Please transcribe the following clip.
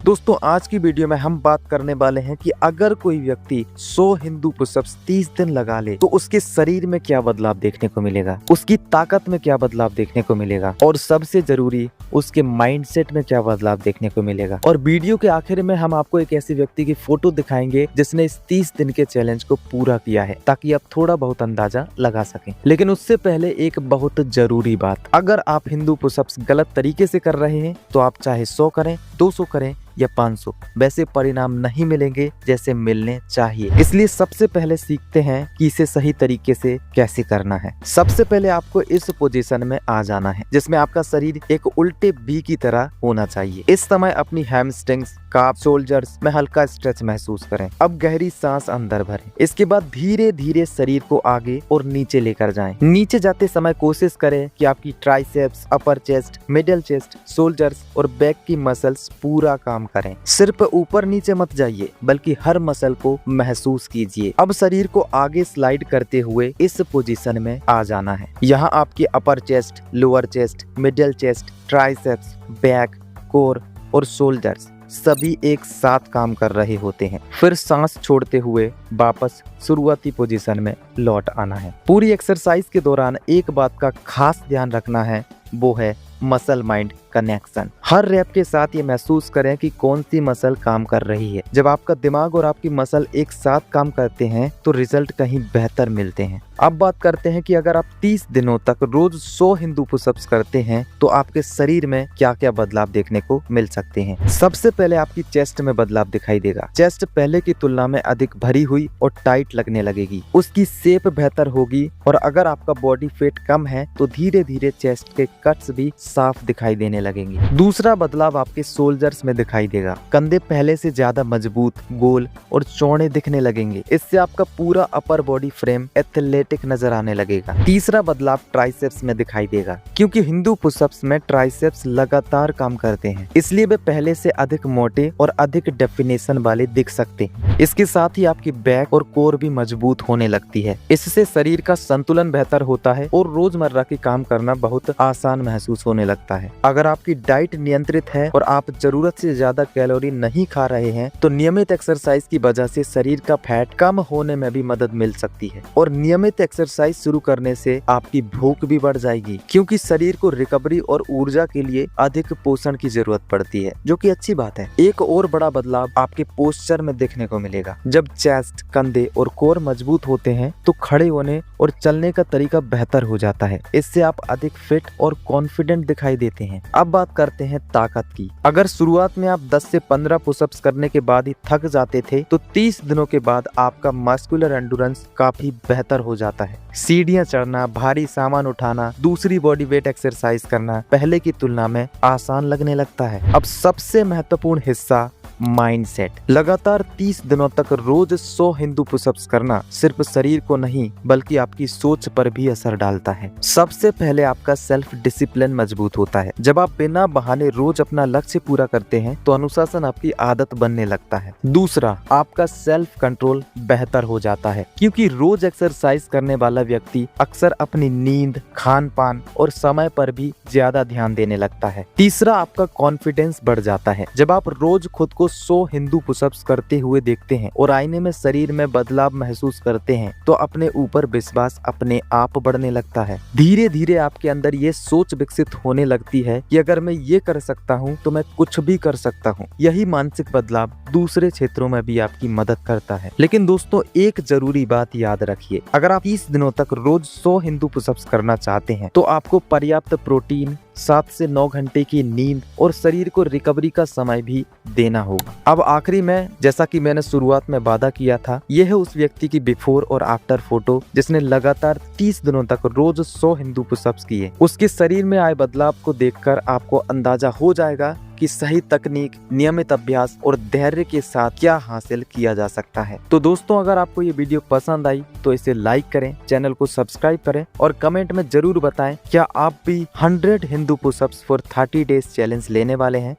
दोस्तों आज की वीडियो में हम बात करने वाले हैं कि अगर कोई व्यक्ति 100 हिंदू पुशअप्स 30 दिन लगा ले तो उसके शरीर में क्या बदलाव देखने को मिलेगा, उसकी ताकत में क्या बदलाव देखने को मिलेगा और सबसे जरूरी उसके माइंडसेट में क्या बदलाव देखने को मिलेगा। और वीडियो के आखिर में हम आपको एक ऐसे व्यक्ति की फोटो दिखाएंगे जिसने इस 30 दिन के चैलेंज को पूरा किया है, ताकि आप थोड़ा बहुत अंदाजा लगा सकें। लेकिन उससे पहले एक बहुत जरूरी बात, अगर आप हिंदू पुशअप्स गलत तरीके से कर रहे हैं तो आप चाहे 100 करें, 200 करें या 500, वैसे परिणाम नहीं मिलेंगे जैसे मिलने चाहिए। इसलिए सबसे पहले सीखते हैं कि इसे सही तरीके से कैसे करना है। सबसे पहले आपको इस पोजीशन में आ जाना है जिसमें आपका शरीर एक उल्टे बी की तरह होना चाहिए। इस समय अपनी हैमस्ट्रिंग्स, काफ, शोल्डर्स में हल्का स्ट्रेच महसूस करें। अब गहरी सांस अंदर भरें। इसके बाद धीरे धीरे शरीर को आगे और नीचे लेकर जाएं। नीचे जाते समय कोशिश करें कि आपकी ट्राइसेप्स, अपर चेस्ट, मिडिल चेस्ट, शोल्डर्स और बैक की मसल्स पूरा काम करें। सिर्फ ऊपर नीचे मत जाइए बल्कि हर मसल को महसूस कीजिए। अब शरीर को आगे स्लाइड करते हुए इस पोजीशन में आ जाना है। यहाँ आपकी अपर chest, lower chest, middle chest, triceps, back, core और शोल्डर्स सभी एक साथ काम कर रहे होते हैं। फिर सांस छोड़ते हुए वापस शुरुआती पोजीशन में लौट आना है। पूरी एक्सरसाइज के दौरान एक बात का खास ध्यान रखना है, वो है मसल माइंड कनेक्शन। हर रैप के साथ ये महसूस करें कि कौन सी मसल काम कर रही है। जब आपका दिमाग और आपकी मसल एक साथ काम करते हैं तो रिजल्ट कहीं बेहतर मिलते हैं। अब बात करते हैं कि अगर आप 30 दिनों तक रोज 100 हिंदू पुशअप्स करते हैं तो आपके शरीर में क्या क्या बदलाव देखने को मिल सकते हैं। सबसे पहले आपकी चेस्ट में बदलाव दिखाई देगा। चेस्ट पहले की तुलना में अधिक भरी हुई और टाइट लगने लगेगी। उसकी शेप बेहतर होगी और अगर आपका बॉडी वेट कम है तो धीरे धीरे चेस्ट के कट्स भी साफ दिखाई देने लगेंगे। दूसरा बदलाव आपके शोल्डर्स में दिखाई देगा। कंधे पहले से ज्यादा मजबूत, गोल और चौड़े दिखने लगेंगे। इससे आपका पूरा अपर बॉडी फ्रेम एथलेटिक नजर आने लगेगा। तीसरा बदलाव ट्राइसेप्स में दिखाई देगा। क्योंकि हिंदू पुशअप्स में ट्राइसेप्स लगातार काम करते हैं, इसलिए वे पहले से अधिक मोटे और अधिक डेफिनेशन वाले दिख सकते हैं। इसके साथ ही आपकी बैक और कोर भी मजबूत होने लगती है। इससे शरीर का संतुलन बेहतर होता है और रोजमर्रा के काम करना बहुत आसान महसूस होने लगता है। अगर आपकी डाइट नियंत्रित है और आप जरूरत से ज्यादा कैलोरी नहीं खा रहे हैं तो नियमित एक्सरसाइज की वजह से शरीर का फैट कम होने में भी मदद मिल सकती है। और नियमित एक्सरसाइज शुरू करने से आपकी भूख भी बढ़ जाएगी, क्योंकि शरीर को रिकवरी और ऊर्जा के लिए अधिक पोषण की जरूरत पड़ती है, जो कि अच्छी बात है। एक और बड़ा बदलाव आपके पोस्चर में देखने को मिलेगा। जब चेस्ट, कंधे और कोर मजबूत होते हैं तो खड़े होने और चलने का तरीका बेहतर हो जाता है। इससे आप अधिक फिट और कॉन्फिडेंट दिखाई देते हैं। अब बात करते हैं ताकत की। अगर शुरुआत में आप 10 से 15 पुशअप्स करने के बाद ही थक जाते थे तो 30 दिनों के बाद आपका मस्कुलर एंडुरेंस काफी बेहतर हो जाता है। सीढ़ियां चढ़ना, भारी सामान उठाना, दूसरी बॉडी वेट एक्सरसाइज करना पहले की तुलना में आसान लगने लगता है। अब सबसे महत्वपूर्ण हिस्सा माइंडसेट। लगातार 30 दिनों तक रोज 100 हिंदू पुशअप्स करना सिर्फ शरीर को नहीं बल्कि आपकी सोच पर भी असर डालता है। सबसे पहले आपका सेल्फ डिसिप्लिन मजबूत होता है। जब आप बिना बहाने रोज अपना लक्ष्य पूरा करते हैं तो अनुशासन आपकी आदत बनने लगता है। दूसरा, आपका सेल्फ कंट्रोल बेहतर हो जाता है, क्योंकि रोज एक्सरसाइज करने वाला व्यक्ति अक्सर अपनी नींद, खान पान और समय पर भी ज्यादा ध्यान देने लगता है। तीसरा, आपका कॉन्फिडेंस बढ़ जाता है। जब आप रोज खुद को 100 हिंदू पुशअप्स करते हुए देखते हैं और आईने में शरीर में बदलाव महसूस करते हैं तो अपने ऊपर विश्वास अपने आप बढ़ने लगता है। धीरे धीरे आपके अंदर ये सोच विकसित होने लगती है कि अगर मैं ये कर सकता हूँ तो मैं कुछ भी कर सकता हूँ। यही मानसिक बदलाव दूसरे क्षेत्रों में भी आपकी मदद करता है। लेकिन दोस्तों, एक जरूरी बात याद रखिए, अगर आप 30 दिनों तक रोज 100 हिंदू पुशअप्स करना चाहते हैं तो आपको पर्याप्त प्रोटीन, 7 से 9 घंटे की नींद और शरीर को रिकवरी का समय भी देना होगा। अब आखिरी में, जैसा कि मैंने शुरुआत में वादा किया था, यह है उस व्यक्ति की बिफोर और आफ्टर फोटो जिसने लगातार 30 दिनों तक रोज 100 हिंदू पुशअप्स किए। उसके शरीर में आए बदलाव को देखकर आपको अंदाजा हो जाएगा कि सही तकनीक, नियमित अभ्यास और धैर्य के साथ क्या हासिल किया जा सकता है। तो दोस्तों, अगर आपको ये वीडियो पसंद आई तो इसे लाइक करें, चैनल को सब्सक्राइब करें और कमेंट में जरूर बताएं क्या आप भी 100 Hindu pushups for 30 days challenge लेने वाले हैं।